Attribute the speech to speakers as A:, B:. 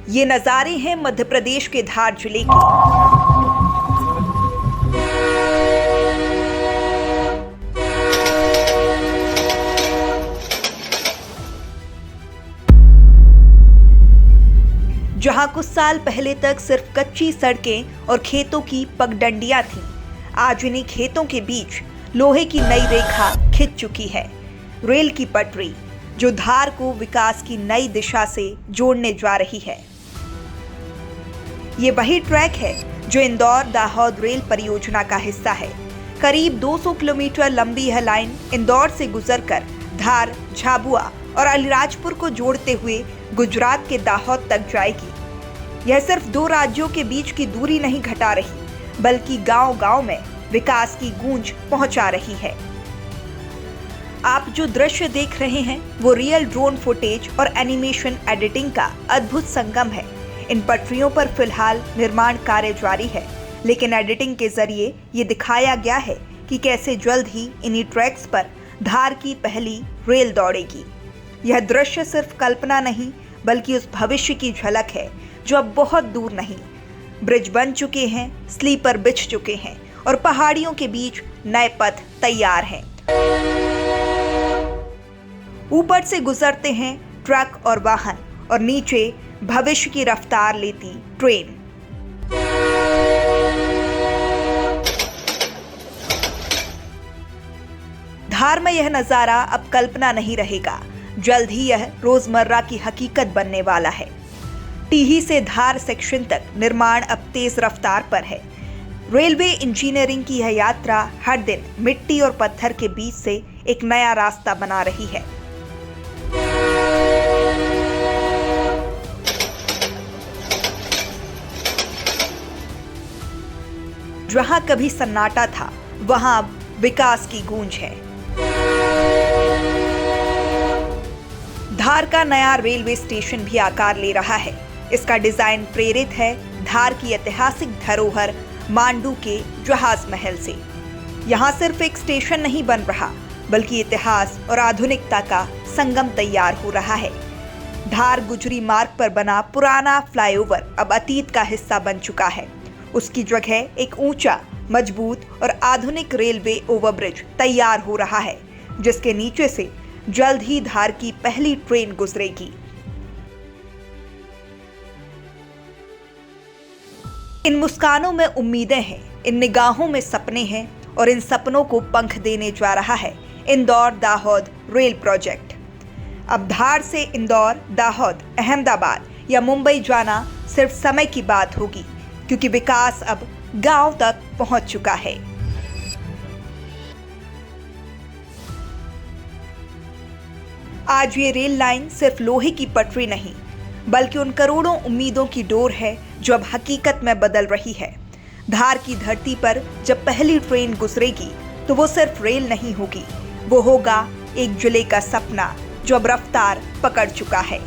A: ये नज़ारे हैं मध्य प्रदेश के धार जिले के। जहां कुछ साल पहले तक सिर्फ कच्ची सड़कें और खेतों की पगडंडियां थीं, आज इन्हीं खेतों के बीच लोहे की नई रेखा खिंच चुकी है। रेल की पटरी जो धार को विकास की नई दिशा से जोड़ने जा रही है। ये वही ट्रैक है जो इंदौर दाहोद रेल परियोजना का हिस्सा है। करीब 200 किलोमीटर लंबी यह लाइन इंदौर से गुजरकर धार, झाबुआ और अलीराजपुर को जोड़ते हुए गुजरात के दाहोद तक जाएगी। यह सिर्फ दो राज्यों के बीच की दूरी नहीं घटा रही, बल्कि गांव-गांव में विकास की गूंज पहुंचा रही है। आप जो दृश्य देख रहे हैं वो रियल ड्रोन फुटेज और एनिमेशन एडिटिंग का अद्भुत संगम है। इन पटरियों पर फिलहाल निर्माण कार्य जारी है, लेकिन एडिटिंग के जरिए ये दिखाया गया है कि कैसे जल्द ही इन्हीं ट्रैक्स पर धार की पहली रेल दौड़ेगी। यह दृश्य सिर्फ कल्पना नहीं, बल्कि उस भविष्य की झलक है जो अब बहुत दूर नहीं। ब्रिज बन चुके हैं, स्लीपर बिछ चुके हैं और पहाड़ियों के बीच नए पथ तैयार हैं। ऊपर से गुजरते हैं ट्रक और वाहन और नीचे भविष्य की रफ्तार लेती ट्रेन। धार में यह नजारा अब कल्पना नहीं रहेगा, जल्द ही यह रोजमर्रा की हकीकत बनने वाला है। टीही से धार सेक्शन तक निर्माण अब तेज रफ्तार पर है। रेलवे इंजीनियरिंग की यह यात्रा हर दिन मिट्टी और पत्थर के बीच से एक नया रास्ता बना रही है। जहां कभी सन्नाटा था, वहां अब विकास की गूंज है। धार का नया रेलवे स्टेशन भी आकार ले रहा है। इसका डिजाइन प्रेरित है धार की ऐतिहासिक धरोहर मांडू के जहाज महल से। यहां सिर्फ एक स्टेशन नहीं बन रहा, बल्कि इतिहास और आधुनिकता का संगम तैयार हो रहा है। धार गुजरी मार्ग पर बना पुराना फ्लाईओवर अब अतीत का हिस्सा बन चुका है। उसकी जगह एक ऊंचा, मजबूत और आधुनिक रेलवे ओवरब्रिज तैयार हो रहा है, जिसके नीचे से जल्द ही धार की पहली ट्रेन गुजरेगी। इन मुस्कानों में उम्मीदें हैं, इन निगाहों में सपने हैं और इन सपनों को पंख देने जा रहा है इंदौर दाहोद रेल प्रोजेक्ट। अब धार से इंदौर, दाहोद, अहमदाबाद या मुंबई जाना सिर्फ समय की बात होगी, क्योंकि विकास अब गांव तक पहुंच चुका है। आज ये रेल लाइन सिर्फ लोहे की पटरी नहीं, बल्कि उन करोड़ों उम्मीदों की डोर है जो अब हकीकत में बदल रही है। धार की धरती पर जब पहली ट्रेन गुजरेगी, तो वो सिर्फ रेल नहीं होगी, वो होगा एक जिले का सपना जो अब रफ्तार पकड़ चुका है।